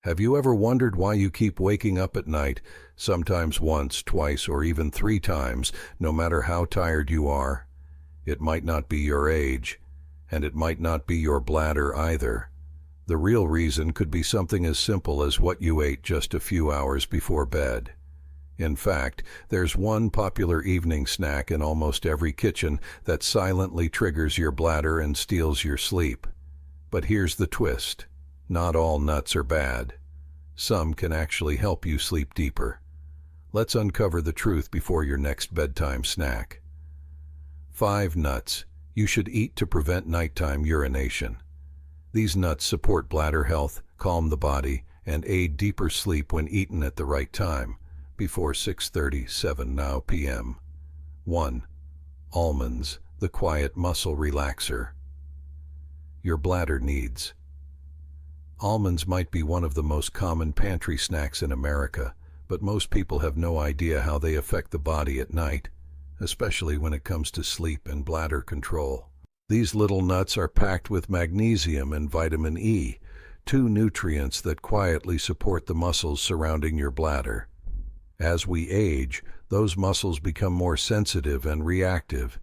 Have you ever wondered why you keep waking up at night, sometimes once, twice, or even 3 times, no matter how tired you are? It might not be your age, and it might not be your bladder either. The real reason could be something as simple as what you ate just a few hours before bed. In fact, there's one popular evening snack in almost every kitchen that silently triggers your bladder and steals your sleep. But here's the twist. Not all nuts are bad. Some can actually help you sleep deeper. Let's uncover the truth before your next bedtime snack. 5 nuts you should eat to prevent nighttime urination. These nuts support bladder health, calm the body, and aid deeper sleep when eaten at the right time, before 6:37 p.m. 1. Almonds, the quiet muscle relaxer. Your bladder needs. Almonds might be one of the most common pantry snacks in America, but most people have no idea how they affect the body at night, especially when it comes to sleep and bladder control. These little nuts are packed with magnesium and vitamin E, 2 nutrients that quietly support the muscles surrounding your bladder. As we age, those muscles become more sensitive and reactive.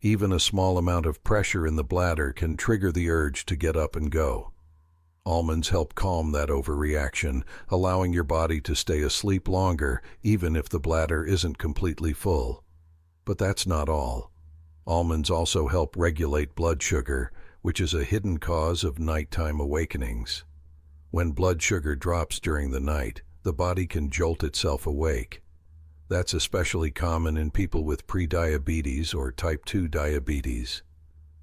Even a small amount of pressure in the bladder can trigger the urge to get up and go. Almonds help calm that overreaction, allowing your body to stay asleep longer, even if the bladder isn't completely full. But that's not all. Almonds also help regulate blood sugar, which is a hidden cause of nighttime awakenings. When blood sugar drops during the night, the body can jolt itself awake. That's especially common in people with prediabetes or type 2 diabetes.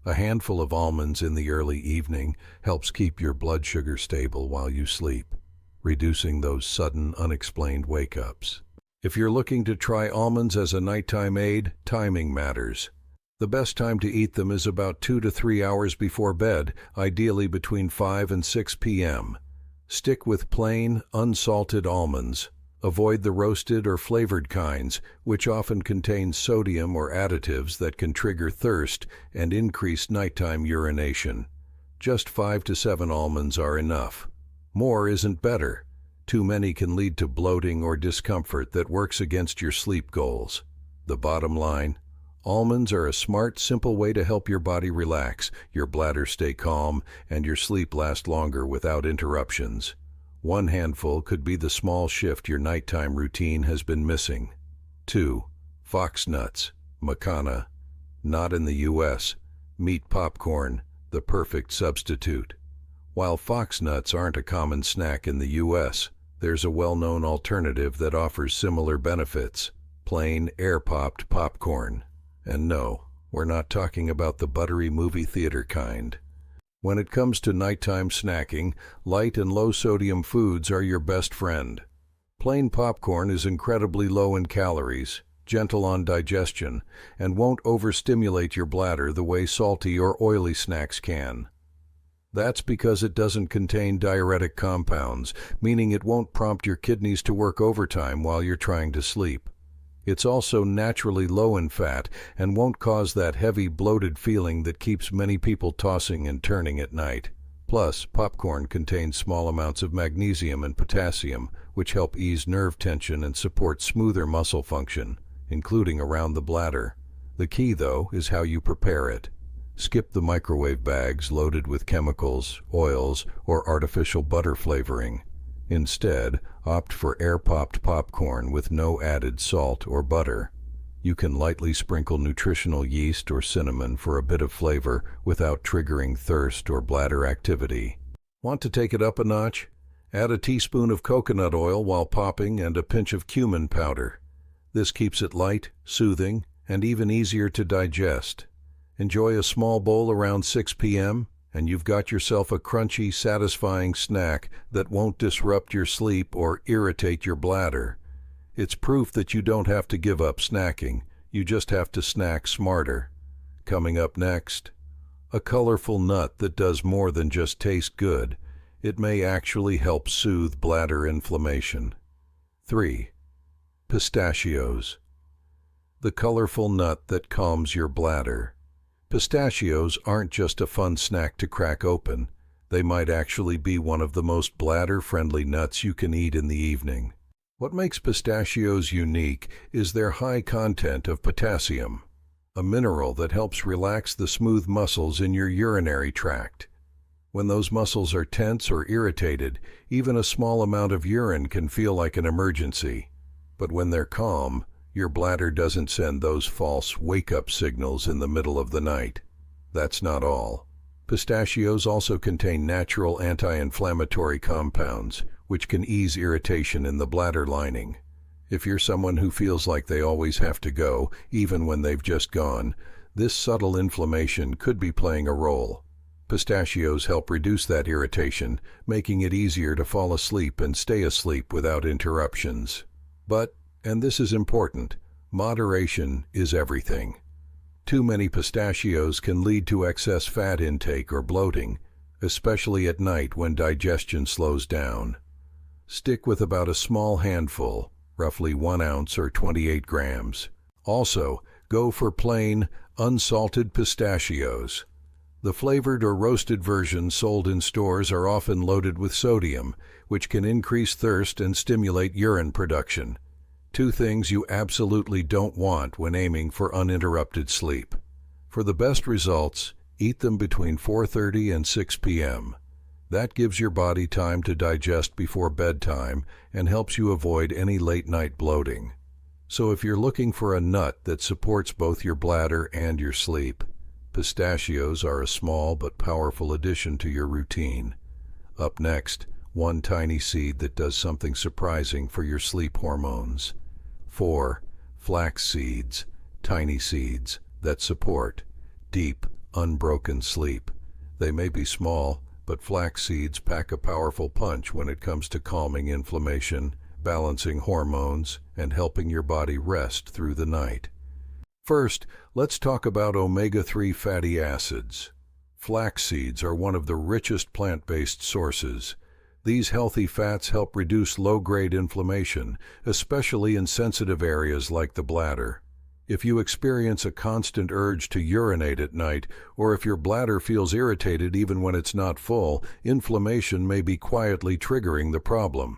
A handful of almonds in the early evening helps keep your blood sugar stable while you sleep, reducing those sudden, unexplained wake-ups. If you're looking to try almonds as a nighttime aid, timing matters. The best time to eat them is about 2 to 3 hours before bed, ideally between 5 and 6 p.m. Stick with plain, unsalted almonds. Avoid the roasted or flavored kinds, which often contain sodium or additives that can trigger thirst and increase nighttime urination. Just 5 to 7 almonds are enough. More isn't better. Too many can lead to bloating or discomfort that works against your sleep goals. The bottom line: almonds are a smart, simple way to help your body relax, your bladder stay calm, and your sleep last longer without interruptions. One handful could be the small shift your nighttime routine has been missing. 2. Fox nuts, macana. Not in the U.S. Meat popcorn, the perfect substitute. While fox nuts aren't a common snack in the U.S., there's a well-known alternative that offers similar benefits: plain, air-popped popcorn. And no, we're not talking about the buttery movie theater kind. When it comes to nighttime snacking, light and low-sodium foods are your best friend. Plain popcorn is incredibly low in calories, gentle on digestion, and won't overstimulate your bladder the way salty or oily snacks can. That's because it doesn't contain diuretic compounds, meaning it won't prompt your kidneys to work overtime while you're trying to sleep. It's also naturally low in fat and won't cause that heavy, bloated feeling that keeps many people tossing and turning at night. Plus, popcorn contains small amounts of magnesium and potassium, which help ease nerve tension and support smoother muscle function, including around the bladder. The key, though, is how you prepare it. Skip the microwave bags loaded with chemicals, oils, or artificial butter flavoring. Instead, opt for air-popped popcorn with no added salt or butter. You can lightly sprinkle nutritional yeast or cinnamon for a bit of flavor without triggering thirst or bladder activity. Want to take it up a notch? Add a teaspoon of coconut oil while popping and a pinch of cumin powder. This keeps it light, soothing, and even easier to digest. Enjoy a small bowl around 6 p.m., and you've got yourself a crunchy, satisfying snack that won't disrupt your sleep or irritate your bladder. It's proof that you don't have to give up snacking, you just have to snack smarter. Coming up next, a colorful nut that does more than just taste good. It may actually help soothe bladder inflammation. 3. Pistachios. The colorful nut that calms your bladder. Pistachios aren't just a fun snack to crack open. They might actually be one of the most bladder-friendly nuts you can eat in the evening. What makes pistachios unique is their high content of potassium, a mineral that helps relax the smooth muscles in your urinary tract. When those muscles are tense or irritated, even a small amount of urine can feel like an emergency. But when they're calm, your bladder doesn't send those false wake-up signals in the middle of the night. That's not all. Pistachios also contain natural anti-inflammatory compounds, which can ease irritation in the bladder lining. If you're someone who feels like they always have to go, even when they've just gone, this subtle inflammation could be playing a role. Pistachios help reduce that irritation, making it easier to fall asleep and stay asleep without interruptions. But, and this is important, moderation is everything. Too many pistachios can lead to excess fat intake or bloating, especially at night when digestion slows down. Stick with about a small handful, roughly 1 ounce or 28 grams. Also, go for plain, unsalted pistachios. The flavored or roasted versions sold in stores are often loaded with sodium, which can increase thirst and stimulate urine production. 2 things you absolutely don't want when aiming for uninterrupted sleep. For the best results, eat them between 4:30 and 6 p.m. That gives your body time to digest before bedtime and helps you avoid any late-night bloating. So if you're looking for a nut that supports both your bladder and your sleep, pistachios are a small but powerful addition to your routine. Up next, one tiny seed that does something surprising for your sleep hormones. 4. Flax seeds, tiny seeds that support deep, unbroken sleep. They may be small, but flax seeds pack a powerful punch when it comes to calming inflammation, balancing hormones, and helping your body rest through the night. First, let's talk about omega-3 fatty acids. Flax seeds are one of the richest plant-based sources. These healthy fats help reduce low-grade inflammation, especially in sensitive areas like the bladder. If you experience a constant urge to urinate at night, or if your bladder feels irritated even when it's not full, inflammation may be quietly triggering the problem.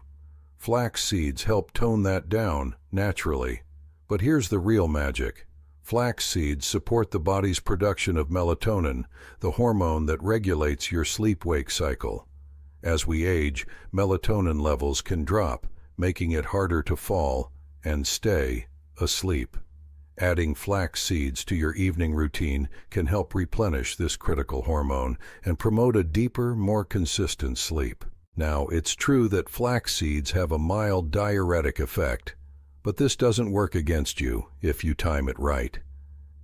Flax seeds help tone that down, naturally. But here's the real magic. Flax seeds support the body's production of melatonin, the hormone that regulates your sleep-wake cycle. As we age, melatonin levels can drop, making it harder to fall and stay asleep. Adding flax seeds to your evening routine can help replenish this critical hormone and promote a deeper, more consistent sleep. Now, it's true that flax seeds have a mild diuretic effect, but this doesn't work against you if you time it right.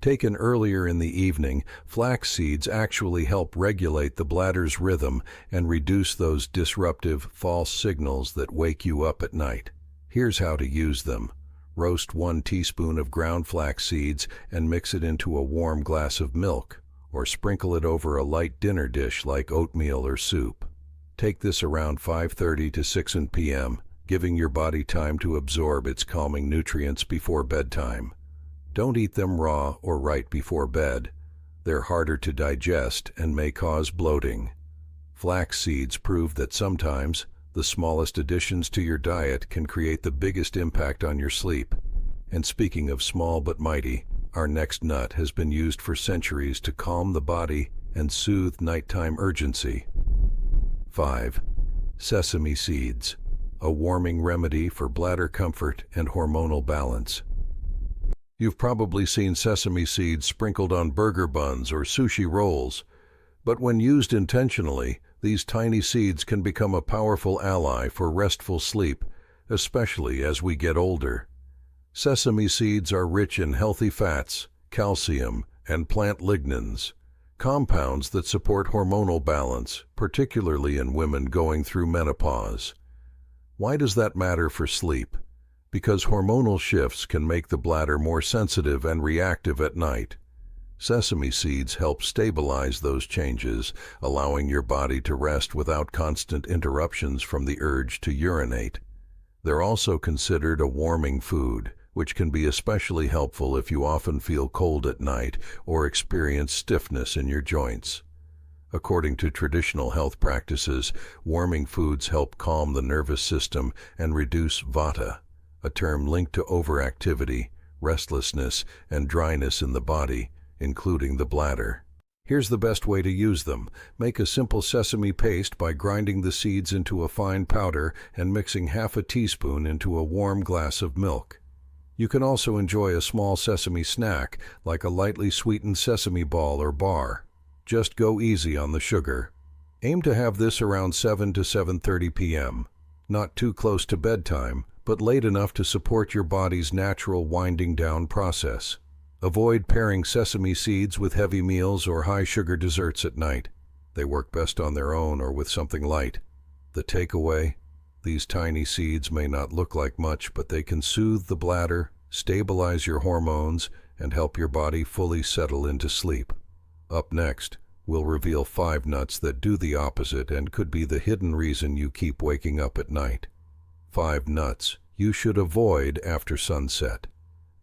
Taken earlier in the evening, flax seeds actually help regulate the bladder's rhythm and reduce those disruptive, false signals that wake you up at night. Here's how to use them. Roast 1 teaspoon of ground flax seeds and mix it into a warm glass of milk, or sprinkle it over a light dinner dish like oatmeal or soup. Take this around 5:30 to 6 p.m., giving your body time to absorb its calming nutrients before bedtime. Don't eat them raw or right before bed. They're harder to digest and may cause bloating. Flax seeds prove that sometimes the smallest additions to your diet can create the biggest impact on your sleep. And speaking of small but mighty, our next nut has been used for centuries to calm the body and soothe nighttime urgency. 5. Sesame seeds, a warming remedy for bladder comfort and hormonal balance. You've probably seen sesame seeds sprinkled on burger buns or sushi rolls, but when used intentionally, these tiny seeds can become a powerful ally for restful sleep, especially as we get older. Sesame seeds are rich in healthy fats, calcium, and plant lignans, compounds that support hormonal balance, particularly in women going through menopause. Why does that matter for sleep? Because hormonal shifts can make the bladder more sensitive and reactive at night. Sesame seeds help stabilize those changes, allowing your body to rest without constant interruptions from the urge to urinate. They're also considered a warming food, which can be especially helpful if you often feel cold at night or experience stiffness in your joints. According to traditional health practices, warming foods help calm the nervous system and reduce vata, a term linked to overactivity, restlessness, and dryness in the body, including the bladder. Here's the best way to use them. Make a simple sesame paste by grinding the seeds into a fine powder and mixing half a teaspoon into a warm glass of milk. You can also enjoy a small sesame snack, like a lightly sweetened sesame ball or bar. Just go easy on the sugar. Aim to have this around 7 to 7:30 p.m. Not too close to bedtime, but late enough to support your body's natural winding down process. Avoid pairing sesame seeds with heavy meals or high-sugar desserts at night. They work best on their own or with something light. The takeaway: these tiny seeds may not look like much, but they can soothe the bladder, stabilize your hormones, and help your body fully settle into sleep. Up next, we'll reveal 5 nuts that do the opposite and could be the hidden reason you keep waking up at night. 5 nuts you should avoid after sunset.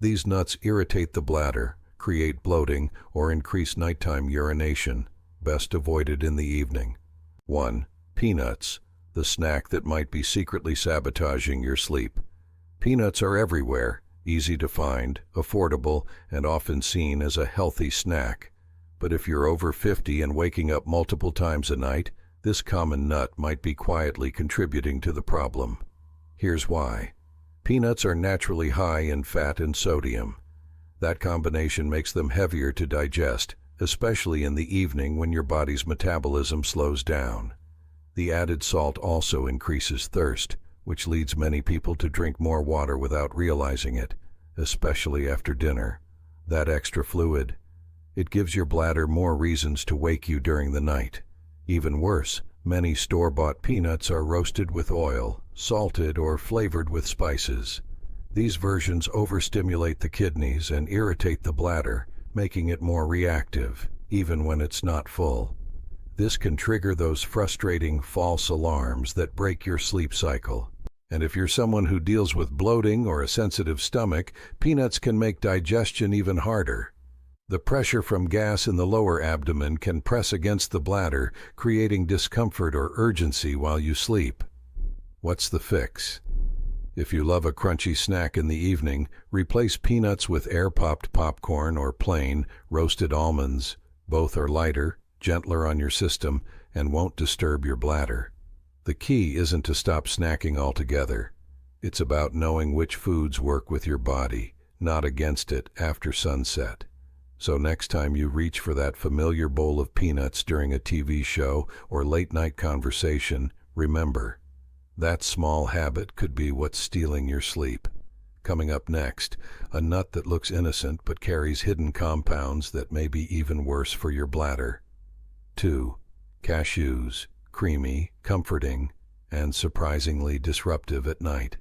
These nuts irritate the bladder, create bloating, or increase nighttime urination, best avoided in the evening. 1. Peanuts, the snack that might be secretly sabotaging your sleep. Peanuts are everywhere, easy to find, affordable, and often seen as a healthy snack. But if you're over 50 and waking up multiple times a night, this common nut might be quietly contributing to the problem. Here's why. Peanuts are naturally high in fat and sodium. That combination makes them heavier to digest, especially in the evening when your body's metabolism slows down. The added salt also increases thirst, which leads many people to drink more water without realizing it, especially after dinner. That extra fluid, it gives your bladder more reasons to wake you during the night. Even worse, many store-bought peanuts are roasted with oil, salted, or flavored with spices. These versions overstimulate the kidneys and irritate the bladder, making it more reactive, even when it's not full. This can trigger those frustrating false alarms that break your sleep cycle. And if you're someone who deals with bloating or a sensitive stomach, peanuts can make digestion even harder. The pressure from gas in the lower abdomen can press against the bladder, creating discomfort or urgency while you sleep. What's the fix? If you love a crunchy snack in the evening, replace peanuts with air-popped popcorn or plain, roasted almonds. Both are lighter, gentler on your system, and won't disturb your bladder. The key isn't to stop snacking altogether. It's about knowing which foods work with your body, not against it after sunset. So next time you reach for that familiar bowl of peanuts during a TV show or late-night conversation, remember, that small habit could be what's stealing your sleep. Coming up next, a nut that looks innocent but carries hidden compounds that may be even worse for your bladder. 2. Cashews, creamy, comforting, and surprisingly disruptive at night.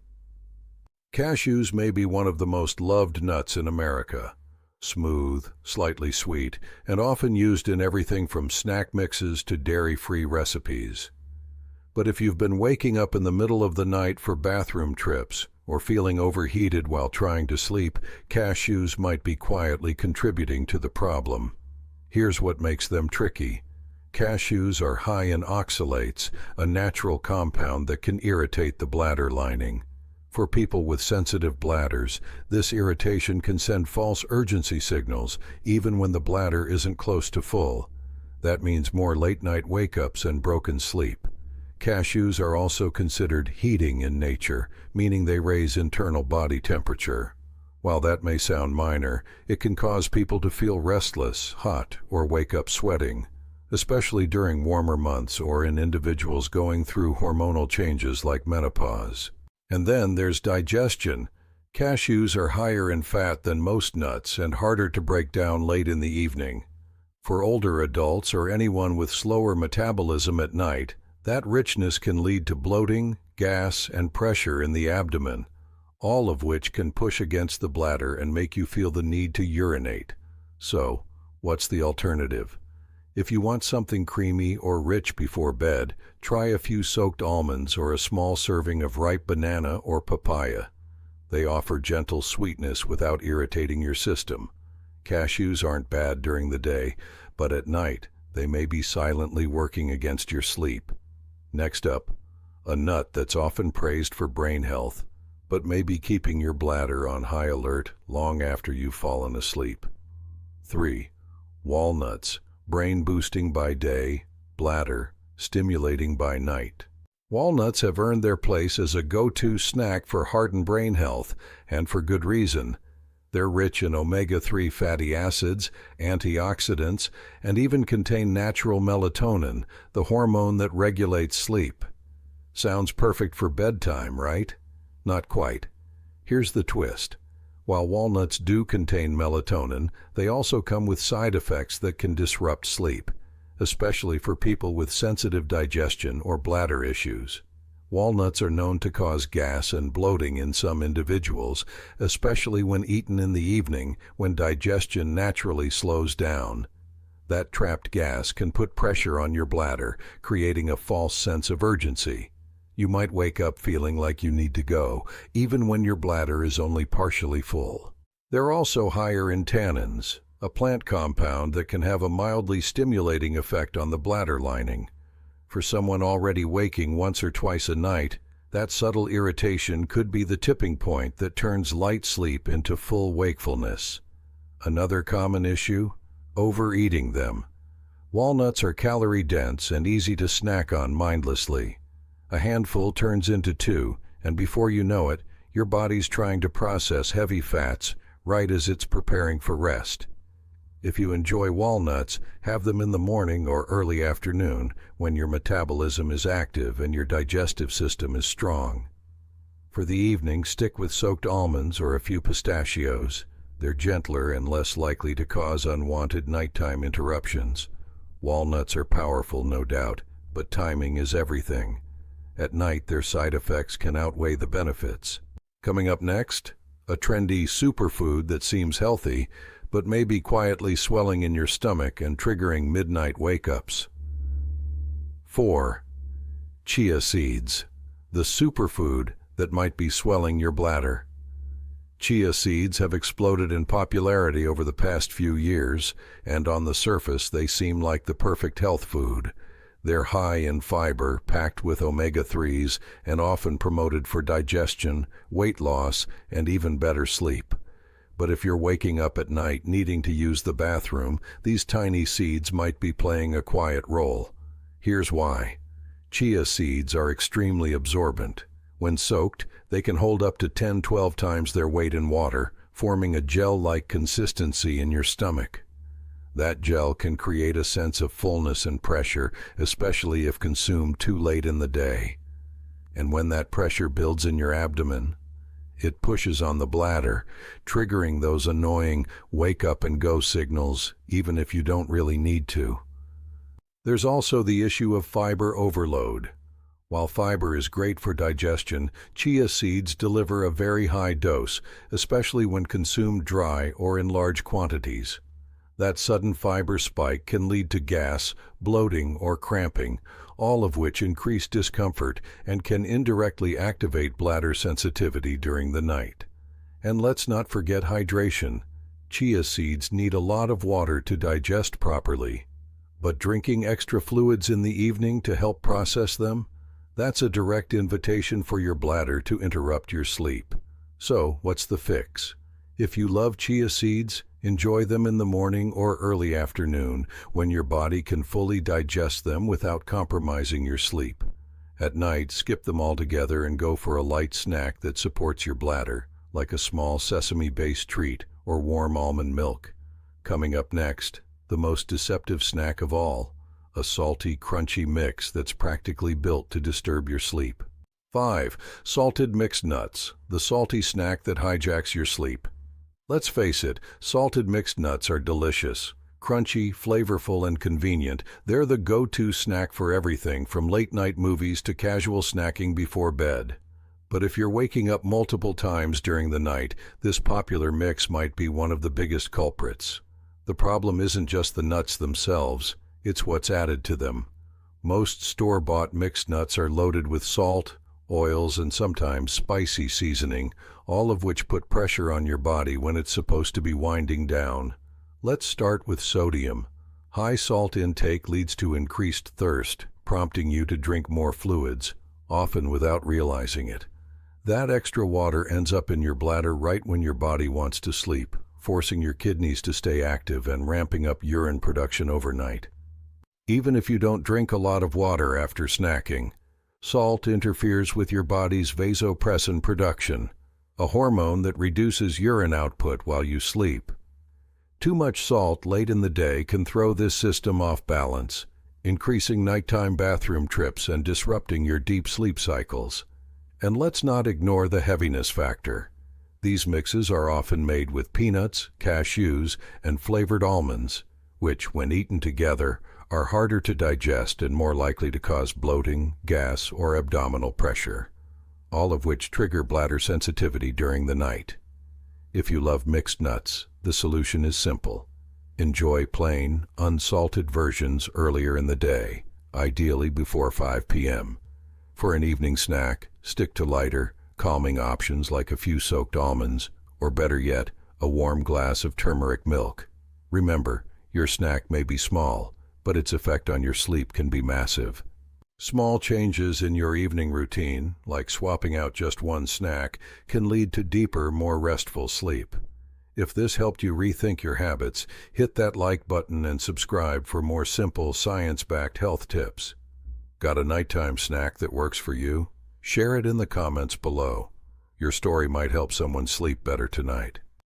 Cashews may be one of the most loved nuts in America. Smooth, slightly sweet, and often used in everything from snack mixes to dairy-free recipes. But if you've been waking up in the middle of the night for bathroom trips or feeling overheated while trying to sleep, cashews might be quietly contributing to the problem. Here's what makes them tricky. Cashews are high in oxalates, a natural compound that can irritate the bladder lining. For people with sensitive bladders, this irritation can send false urgency signals, even when the bladder isn't close to full. That means more late-night wake-ups and broken sleep. Cashews are also considered heating in nature, meaning they raise internal body temperature. While that may sound minor, it can cause people to feel restless, hot, or wake up sweating, especially during warmer months or in individuals going through hormonal changes like menopause. And then there's digestion. Cashews are higher in fat than most nuts and harder to break down late in the evening. For older adults or anyone with slower metabolism at night, that richness can lead to bloating, gas, and pressure in the abdomen, all of which can push against the bladder and make you feel the need to urinate. So, what's the alternative? If you want something creamy or rich before bed, try a few soaked almonds or a small serving of ripe banana or papaya. They offer gentle sweetness without irritating your system. Cashews aren't bad during the day, but at night, they may be silently working against your sleep. Next up, a nut that's often praised for brain health, but may be keeping your bladder on high alert long after you've fallen asleep. 3. Walnuts, brain boosting by day, bladder stimulating by night. Walnuts have earned their place as a go-to snack for heart and brain health, and for good reason. They're rich in omega-3 fatty acids, antioxidants, and even contain natural melatonin, the hormone that regulates sleep. Sounds perfect for bedtime, right? Not quite. Here's the twist. While walnuts do contain melatonin, they also come with side effects that can disrupt sleep, especially for people with sensitive digestion or bladder issues. Walnuts are known to cause gas and bloating in some individuals, especially when eaten in the evening when digestion naturally slows down. That trapped gas can put pressure on your bladder, creating a false sense of urgency. You might wake up feeling like you need to go, even when your bladder is only partially full. They're also higher in tannins, a plant compound that can have a mildly stimulating effect on the bladder lining. For someone already waking once or twice a night, that subtle irritation could be the tipping point that turns light sleep into full wakefulness. Another common issue? Overeating them. Walnuts are calorie-dense and easy to snack on mindlessly. A handful turns into 2, and before you know it, your body's trying to process heavy fats right as it's preparing for rest. If you enjoy walnuts, have them in the morning or early afternoon when your metabolism is active and your digestive system is strong. For the evening, stick with soaked almonds or a few pistachios. They're gentler and less likely to cause unwanted nighttime interruptions. Walnuts are powerful, no doubt, but timing is everything. At night, their side effects can outweigh the benefits. Coming up next, a trendy superfood that seems healthy, but may be quietly swelling in your stomach and triggering midnight wake-ups. 4. Chia seeds, the superfood that might be swelling your bladder. Chia seeds have exploded in popularity over the past few years, and on the surface they seem like the perfect health food. They're high in fiber, packed with omega-3s, and often promoted for digestion, weight loss, and even better sleep. But if you're waking up at night needing to use the bathroom, these tiny seeds might be playing a quiet role. Here's why. Chia seeds are extremely absorbent. When soaked, they can hold up to 10-12 times their weight in water, forming a gel-like consistency in your stomach. That gel can create a sense of fullness and pressure, especially if consumed too late in the day. And when that pressure builds in your abdomen, it pushes on the bladder, triggering those annoying wake-up-and-go signals, even if you don't really need to. There's also the issue of fiber overload. While fiber is great for digestion, chia seeds deliver a very high dose, especially when consumed dry or in large quantities. That sudden fiber spike can lead to gas, bloating, or cramping, all of which increase discomfort and can indirectly activate bladder sensitivity during the night. And let's not forget hydration. Chia seeds need a lot of water to digest properly. But drinking extra fluids in the evening to help process them? That's a direct invitation for your bladder to interrupt your sleep. So, what's the fix? If you love chia seeds, enjoy them in the morning or early afternoon when your body can fully digest them without compromising your sleep. At night, skip them altogether and go for a light snack that supports your bladder, like a small sesame-based treat or warm almond milk. Coming up next, the most deceptive snack of all, a salty, crunchy mix that's practically built to disturb your sleep. 5. Salted mixed nuts, the salty snack that hijacks your sleep. Let's face it, salted mixed nuts are delicious. Crunchy, flavorful, and convenient, they're the go-to snack for everything from late-night movies to casual snacking before bed. But if you're waking up multiple times during the night, this popular mix might be one of the biggest culprits. The problem isn't just the nuts themselves, it's what's added to them. Most store-bought mixed nuts are loaded with salt, oils, and sometimes spicy seasoning, all of which put pressure on your body when it's supposed to be winding down. Let's start with sodium. High salt intake leads to increased thirst, prompting you to drink more fluids, often without realizing it. That extra water ends up in your bladder right when your body wants to sleep, forcing your kidneys to stay active and ramping up urine production overnight. Even if you don't drink a lot of water after snacking, salt interferes with your body's vasopressin production, a hormone that reduces urine output while you sleep. Too much salt late in the day can throw this system off balance, increasing nighttime bathroom trips and disrupting your deep sleep cycles. And let's not ignore the heaviness factor. These mixes are often made with peanuts, cashews, and flavored almonds, which, when eaten together, are harder to digest and more likely to cause bloating, gas, or abdominal pressure, all of which trigger bladder sensitivity during the night. If you love mixed nuts, the solution is simple. Enjoy plain, unsalted versions earlier in the day, ideally before 5 p.m. For an evening snack, stick to lighter, calming options like a few soaked almonds, or better yet, a warm glass of turmeric milk. Remember, your snack may be small, but its effect on your sleep can be massive. Small changes in your evening routine, like swapping out just one snack, can lead to deeper, more restful sleep. If this helped you rethink your habits, hit that like button and subscribe for more simple, science-backed health tips. Got a nighttime snack that works for you? Share it in the comments below. Your story might help someone sleep better tonight.